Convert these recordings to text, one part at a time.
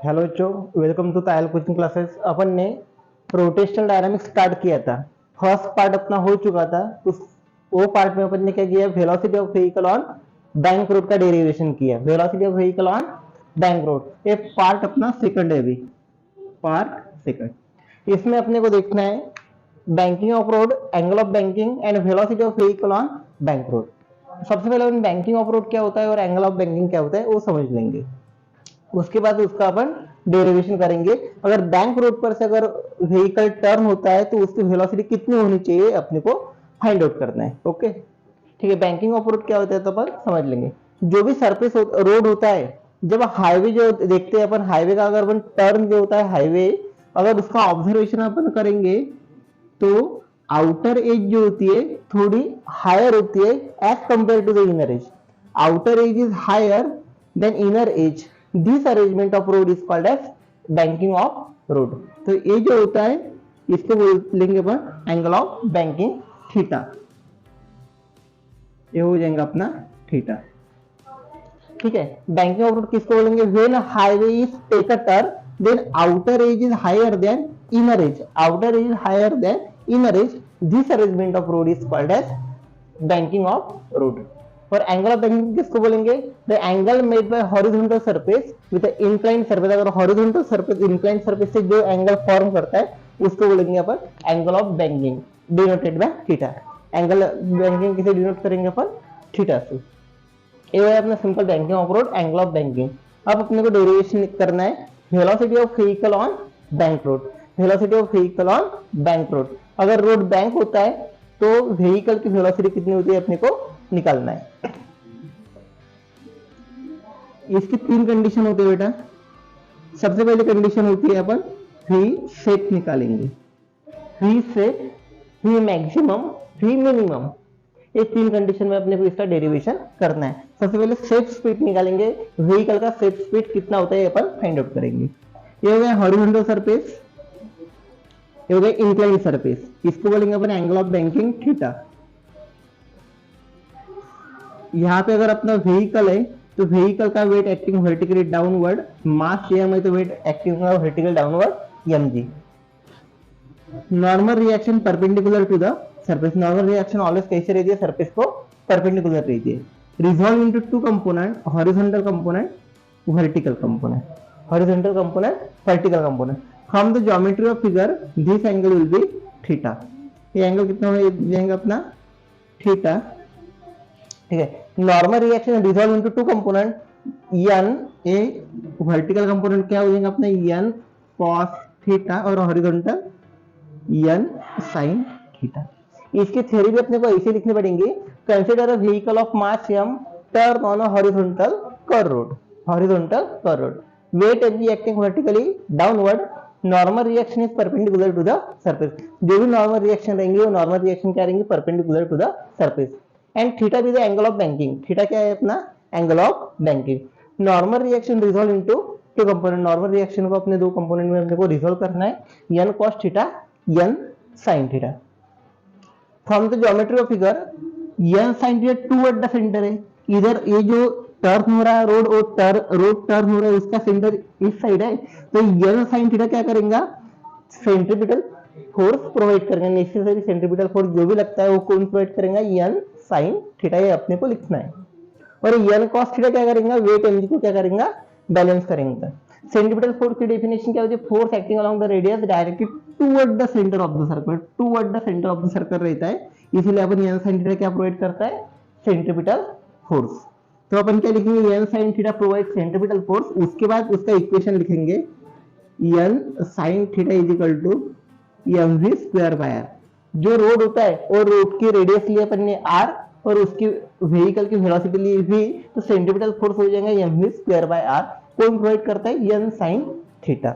Hello बच्चों, welcome to Tayal coaching classes. अपन ने रोटेशनल डायनामिक्स स्टार्ट किया था। फर्स्ट पार्ट अपना हो चुका था। उस वो पार्ट में अपन ने क्या किया, velocity of vehicle on bank road का डेरिवेशन किया। Velocity of vehicle on bank road ये पार्ट अपना सेकंड है। अभी पार्ट सेकंड, इसमें अपने को देखना है banking of road, angle of banking and velocity of vehicle on bank road. सबसे पहले अपन बैंकिंग ऑफ रोड क्या होता है और एंगल ऑफ बैंकिंग क्या होता है वो समझ लेंगे। उसके बाद उसका अपन डेरिवेशन करेंगे। अगर बैंक रोड पर से अगर व्हीकल टर्न होता है तो उसकी वेलोसिटी कितनी होनी चाहिए अपने को फाइंड आउट करना है। ओके, ठीक है। बैंकिंग ऑफ रोड क्या होता है तो अपन समझ लेंगे। जो भी सरफेस रोड होता है, जब हाईवे जो देखते हैं अपन, हाईवे का अगर अपन टर्न जो होता है हाईवे, अगर उसका ऑब्जर्वेशन अपन करेंगे तो आउटर एज जो होती है थोड़ी हायर होती है as compare to the inner edge. Outer edge is higher than inner edge. This arrangement of road is called as banking of road. तो ये जो होता है इसको बोलेंगे अपन एंगल ऑफ बैंकिंग थीटा। ये हो जाएगा अपना थीटा, ठीक है। बैंकिंग ऑफ रोड किसको बोलेंगे? When highway is take a turn then outer edge is higher than inner edge. Outer edge is higher than inner edge. This arrangement of road is called as banking of road. और angle of banking किसको बोलेंगे? The angle made by horizontal surface with inclined surface. अगर horizontal surface inclined surface से जो angle form करता है उसको बोलेंगे अपन angle of banking, denoted by theta. Angle banking किसे डिनोट करेंगे अपन? थीटा से। ये है अपना simple banking of road, angle of banking. अब अपने को डेरिवेशन करना है velocity of vehicle on bank road. Velocity of vehicle on bank road, अगर रोड बैंक होता है तो व्हीकल की वेलोसिटी कितनी होती है अपने को निकालना है। इसकी तीन कंडीशन होती है बेटा। सबसे पहली कंडीशन होती है अपन वी सेट निकालेंगे। V set, V maximum, V minimum. ये तीन कंडीशन में अपने को इसका डेरिवेशन करना है। सबसे पहले सेट स्पीड निकालेंगे। व्हीकल का सेट स्पीड कितना होता है अपन फाइंड आउट करेंगे। ये हो गया हॉरिजॉन्टल सरफेस, ये हो गया इंक्लाइंड सरफेस। इसको बोलेंगे अपन एंगल ऑफ बैंकिंग थीटा। यहाँ पे अगर अपना व्हीकल है तो व्हीकल का weight acting vertically downward, mass M है तो weight acting vertical downward M G. Normal reaction perpendicular to the surface. Normal reaction always कैसे रहती है? सरफेस को परपेंडिकुलर रहती है। Resolve into two component, horizontal component, vertical component. Horizontal component, vertical component. From the geometry of figure this angle will B theta. ये angle कितना हो जाएगा अपना? थीटा, ठीक है। Normal reaction resolve into two component, N a vertical component क्या हो जाएगा अपना? एन कॉस थीटा और हॉरिजॉन्टल एन साइन थीटा। इसकी थ्योरी भी अपने को ऐसे लिखनी पड़ेगी। Consider a vehicle of mass M turn on a horizontal curve road. Horizontal curve road, weight M G acting vertically downward, normal reaction is perpendicular to the surface. जो भी normal reaction रहेंगे वो नॉर्मल रिएक्शन क्या रहेंगे? Perpendicular to the surface. And theta भी the angle of banking. Theta क्या है अपना? Angle of banking. Normal reaction resolve into two component. नॉर्मल रिएक्शन को अपने दो कंपोनेंट में अपने को रिजॉल्व करना है, N cos theta, N sine theta. From the geometry of figure N sine theta toward the centre है। इधर ये जो टर्न हो रहा है रोड, रोड टर्न हो रहा है उसका सेंटर इस साइड है, तो एन साइन थीटा क्या करेगा? सेंट्रीपिटल फोर्स प्रोवाइड करेंगे। नेसेसरी सेंट्रीपिटल फोर्स जो भी लगता है वो कौन प्रोवाइड करेगा? N sine theta. ये अपने को लिखना है। और एन कॉस थीटा क्या करेगा? वेट एमजी को क्या करेगा? बैलेंस करेंगे। सेंट्रीपिटल फोर्स की डेफिनेशन क्या होती है? Force acting along the radius directed toward the centre of the circle. Toward the centre of the circle रहता है, इसीलिए अपन एन साइन थीटा क्या प्रोवाइड करता है? Centripetal force. तो अपन क्या लिखेंगे? N sine theta provide centripetal force. उसके बाद उसका इक्वेशन लिखेंगे N sine theta is equal to M V square by R. जो रोड होता है और रोड की रेडियस लिए अपन ने आर और उसकी व्हीकल की वेलोसिटी ली वी, तो सेंट्रीपिटल फोर्स हो जाएगा M V square by R. कौन प्रोवाइड करता है? N sine theta.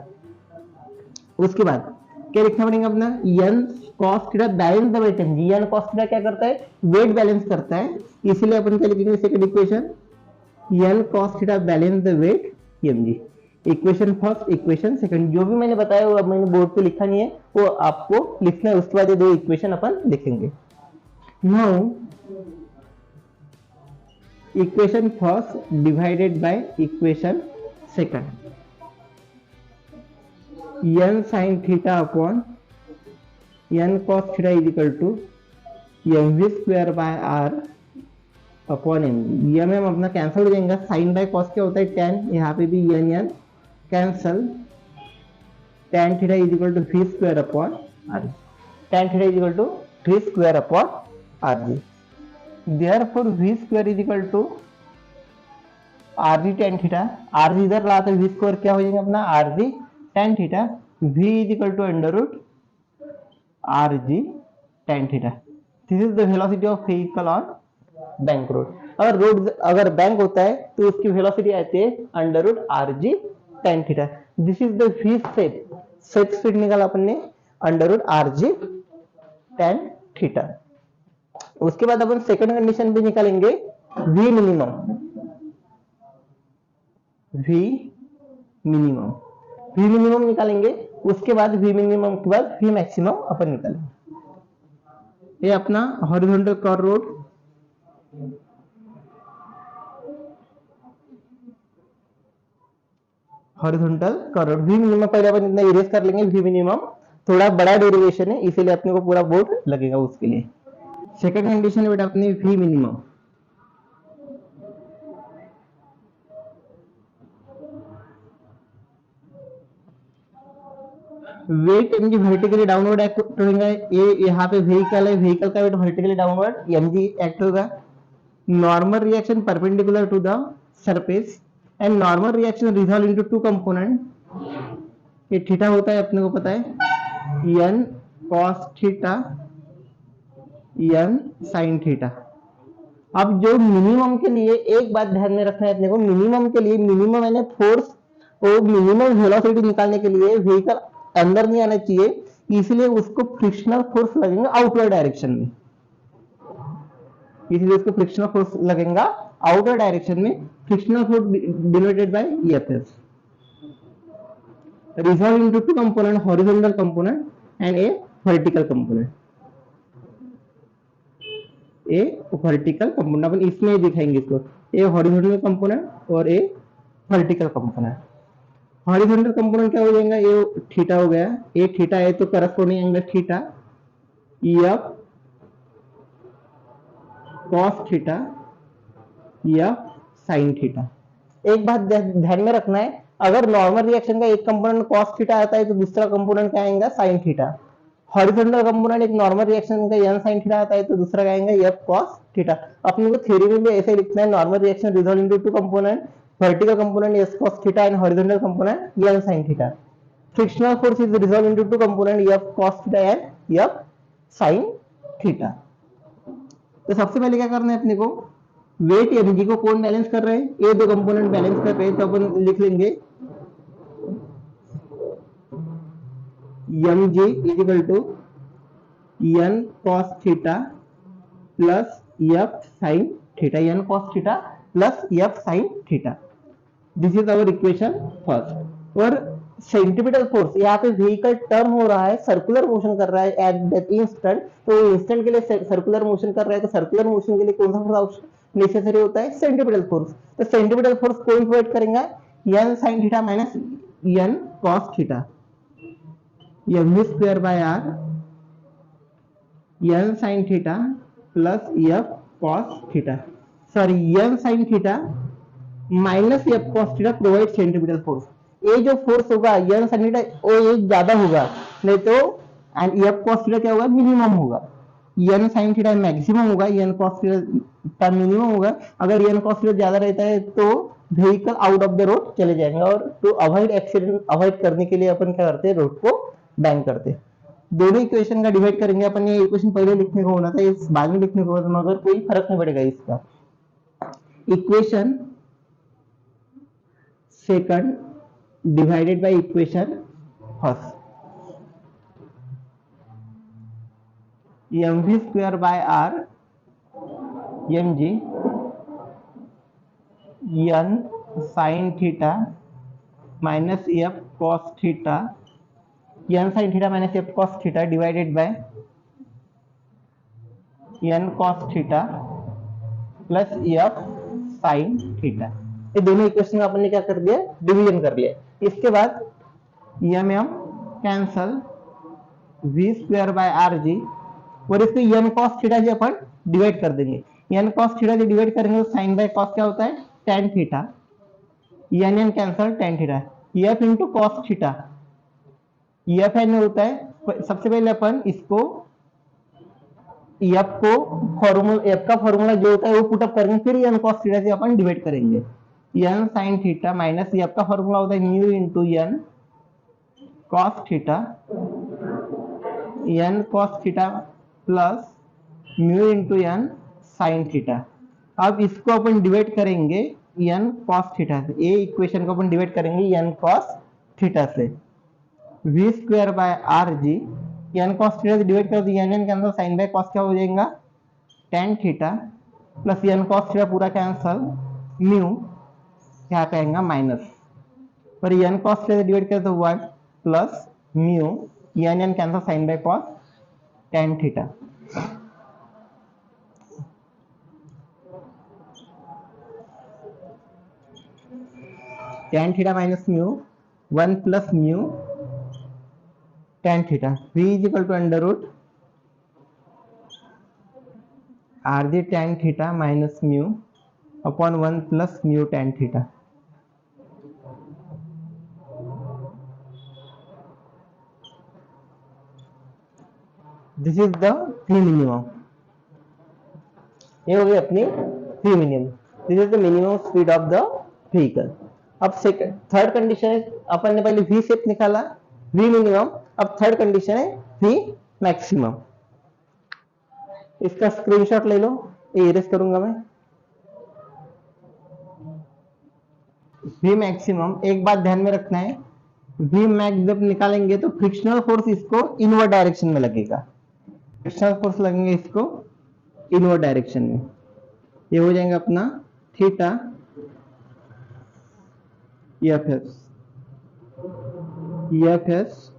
उसके बाद क्या लिखना पड़ेगा अपना? N cos theta balance the weight M G. N cos theta क्या करता है? वेट बैलेंस करता है, इसीलिए अपन क्या लिखेंगे second equation? N cos theta balance the weight M G. Equation first, equation second. जो भी मैंने बताया वो अब मैंने बोर्ड पे लिखा नहीं है, वो आपको लिखना है। उसके बाद ये दो इक्वेशन अपन लिखेंगे। Now equation first divided by equation second. n sine theta upon n cos theta is equal to mv square by r upon M. M M अपना कैंसिल हो जाएगा, साइन बाय कॉस क्या होता है टेन, यहाँ पे भी N N cancel, tan theta is equal to v square upon r, tan theta is equal to v square upon r G. Therefore v square is equal to rg tan theta, rg इधर ला तो v square क्या हो जाएगा अपना rg tan theta, v is equal to under root rg tan theta. This is the velocity of vehicle on bank road. अगर bank होता है तो उसकी वेलोसिटी आती है under root rg tan theta. This is the v set speed निकाला अपन ने under root rg tan theta. उसके बाद अपन सेकंड कंडीशन भी निकालेंगे v मिनिमम, v मिनिमम निकालेंगे। उसके बाद v मिनिमम के बाद v मैक्सिमम अपन निकालेंगे। ये अपना horizontal curve road, horizontal curve road, v minimum पहले अपन इतना इरेज कर लेंगे। v मिनिमम थोड़ा बड़ा डेरिवेशन है इसीलिए अपने को पूरा बोर्ड लगेगा उसके लिए। सेकंड कंडीशन बेटा अपने v minimum, weight mg vertically downward act होगा। ये यहाँ पे व्हीकल है, व्हीकल का weight vertically downward mg act होगा। Normal reaction perpendicular to the surface and normal reaction resolve into two component. ये थीटा होता है अपने को पता है n cos theta n sin theta. अब जो मिनिमम के लिए एक बात ध्यान में रखना है अपने को, मिनिमम के लिए मिनिमम यानी फोर्स और मिनिमम वेलोसिटी निकालने के लिए व्हीकल अंदर नहीं आना चाहिए, इसलिए उसको फ्रिक्शनल फोर्स लगेगा आउटवर्ड डायरेक्शन में, इसलिए उसको फ्रिक्शनल फोर्स लगेगा आउटर डायरेक्शन में। Frictional force denoted by EFS, resolve into two component, horizontal component and a vertical component. A vertical component अपन इसमें दिखाएंगे इसको, ए हॉरिजॉन्टल कंपोनेंट और a vertical component. Horizontal component क्या हो जाएगा, ये थीटा हो गया, ये थीटा है तो corresponding angle theta F cos theta F sine theta. एक बात ध्यान में रखना है, अगर नॉर्मल रिएक्शन का एक कंपोनेंट कॉस थीटा आता है तो दूसरा कंपोनेंट क्या आएगा साइन थीटा। हॉरिजॉन्टल कंपोनेंट एक नॉर्मल रिएक्शन का n sin थीटा आता है तो दूसरा क्या आएगा f cos थीटा। अपने को थ्योरी में भी ऐसे लिखना है, normal reaction resolve into two component, vertical component s cos theta and horizontal component n sin theta. Frictional force is resolve into two component f cos theta and f sin theta. तो सबसे पहले क्या करना है अपने को, wait mg को कौन बैलेंस कर रहे हैं, ये दो कंपोनेंट बैलेंस कर रहे हैं, तो अपन लिख लेंगे mg is equal to n cos theta plus f sin theta, n cos theta plus f sin theta. This is our equation first. और सेंट्रीपिटल फोर्स, यहाँ पे व्हीकल टर्न हो रहा है, सर्कुलर मोशन कर रहा है एट दैट इंस्टेंट, तो इंस्टेंट के लिए सर्कुलर मोशन कर रहा है, तो सर्कुलर मोशन के लिए कौन सा फोर्स नेसेसरी होता है, सेंट्रीपिटल फोर्स। तो सेंट्रीपिटल फोर्स कौन प्रोवाइड करेगा, n sin theta minus n cos theta, mv square by r n sin theta plus f cos theta, sorry n sin theta minus f cos theta provide centripetal force. ये जो force होगा n sin theta वो ये ज्यादा होगा, नहीं तो and f cos theta क्या होगा, मिनिमम होगा। n sin थीटा मैक्सिमम होगा, n cos थीटा मिनिमम होगा। अगर n cos थीटा ज्यादा रहता है तो vehicle out of the road चले जाएंगे, और टू अवॉइड एक्सीडेंट अवॉइड करने के लिए अपन क्या करते हैं, रोड को बैंक करते। दोनों इक्वेशन का डिवाइड करेंगे अपन, ये इक्वेशन पहले लिखने को होना था, इस बाद में लिखने को होना, मगर कोई फर्क नहीं पड़ेगा इसका। Equation second divided by equation first, mv square by r mg n sin theta minus f cos theta, n sin theta minus f cos theta divided bye n cos theta plus f sin theta. ये दोनों equation में अपन ने क्या कर दिया, division कर लिया। इसके बाद mm cancel V square by R G, और इसको एन कॉस थीटा से अपन डिवाइड कर देंगे। एन कॉस थीटा से डिवाइड करेंगे तो साइन बाय कॉस क्या होता है, tan theta, N N cancel tan theta, F into cos theta, F N होता है। सबसे पहले अपन इसको एफ को फॉर्मूला, एफ का फॉर्मूला जो होता है वो पुटअप करेंगे, फिर एन कॉस थीटा से अपन डिवाइड करेंगे। N sine theta minus F का फॉर्मूला होता है mu into N cos theta, N cos theta plus mu into N sine theta. अब इसको अपन डिवाइड करेंगे एन कॉस थीटा से, ये इक्वेशन को अपन डिवाइड करेंगे एन कॉस थीटा से। V square by R G, N cos theta से डिवाइड कर दिया, एन के अंदर साइन बाय कॉस क्या हो जाएगा, tan theta plus N cos theta पूरा कैंसल, म्यू क्या कहेंगे माइनस, पर एन कॉस थीटा से डिवाइड कर तो 1 plus mu N N cancel sine by cos tan theta. Tan theta minus mu 1 plus mu tan theta, v is equal to under root R G tan theta minus mu upon 1 plus mu tan theta. This is the free minimum, ये हो गई अपनी free minimum, this is the minimum speed of the vehicle. अब second third condition है, अपन ने पहले v shape निकाला, v minimum, अब थर्ड कंडीशन है v मैक्सिमम। इसका स्क्रीनशॉट ले लो, इरेज करूंगा मैं। v मैक्सिमम, एक बात ध्यान में रखना है, v मैक्स जब निकालेंगे तो फ्रिक्शनल फोर्स इसको इनवर्ड डायरेक्शन में लगेगा, फ्रिक्शनल फोर्स लगेंगे इसको इनवर्ड डायरेक्शन में। ये हो जाएगा अपना theta F S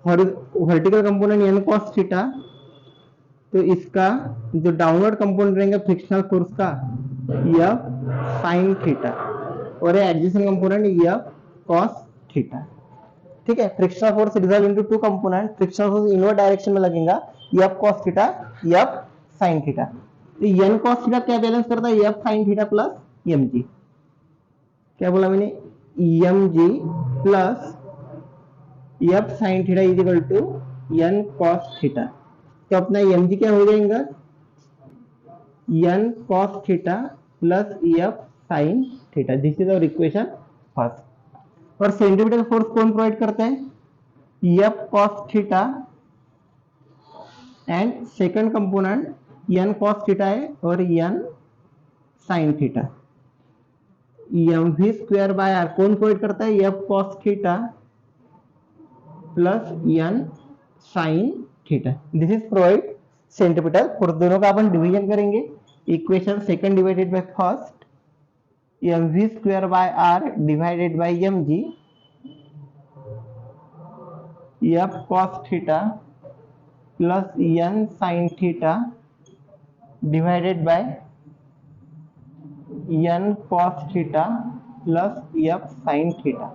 vertical component N cos theta, तो इसका जो डाउनवर्ड कंपोनेंट रहेगा फ्रिक्शनल फोर्स का एफ साइन थीटा, और adjacent component F cos theta. ठीक है, frictional force result into two component, frictional force inward direction में लगेगा F cos theta F sine theta. तो एन कॉस थीटा क्या balance करता है, F sine theta plus M G, क्या बोला मैंने, M G plus F sine theta is equal to N cos theta. तो अपना एम जी क्या हो जाएगा, N cos theta plus F sine theta. This is our equation first. और centripetal force कौन प्रोवाइड करता है, F cos theta, and second component N cos theta है और N sine theta. M V square by R कौन provide करता है, F cos theta plus N sine theta. This is provide centripetal force. दोनों का अपन डिवीजन करेंगे, equation second divided by first, M V square by R divided by M G F cos theta plus N sine theta divided by N cos theta plus F sine theta.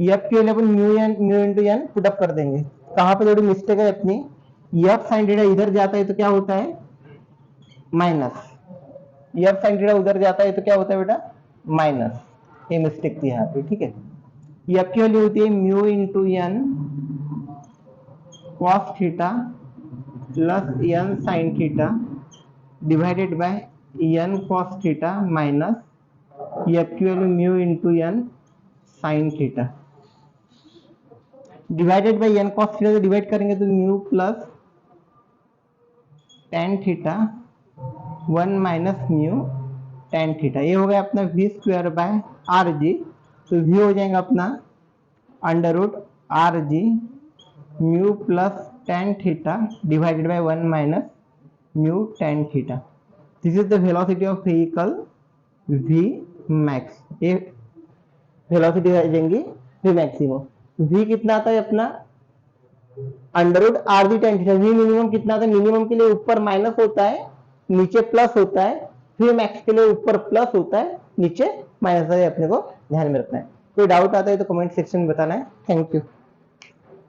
F के लिए अपन mu into N put up कर देंगे। कहां पे थोड़ी mistake है अपनी, एफ साइन थीटा इधर जाता है तो क्या होता है माइनस, एफ साइन थीटा उधर जाता है तो क्या होता है बेटा माइनस, ये मिस्टेक थी यहाँ पे। ठीक है, एफ की वैल्यू होती है mu into N cos theta plus N sine theta divided by N cos theta minus F की value mu into N sine theta divided by N cos theta से डिवाइड करेंगे तो mu plus tan theta 1 minus mu tan theta. ये हो गया अपना V square by R G, तो V हो जाएगा अपना under root R G mu plus tan theta divided by 1 minus mu tan theta. This is the velocity of vehicle V max. ये velocity आ जाएंगी वी मैक्सिमम। वी कितना आता है अपना under root R G tan theta. V minimum कितना आता है, मिनिमम के लिए ऊपर माइनस होता है नीचे प्लस होता है, वी मैक्स के लिए ऊपर प्लस होता है नीचे माइनस होता है, अपने को ध्यान में रखना है। कोई डाउट आता है तो कमेंट सेक्शन में बताना है। Thank you.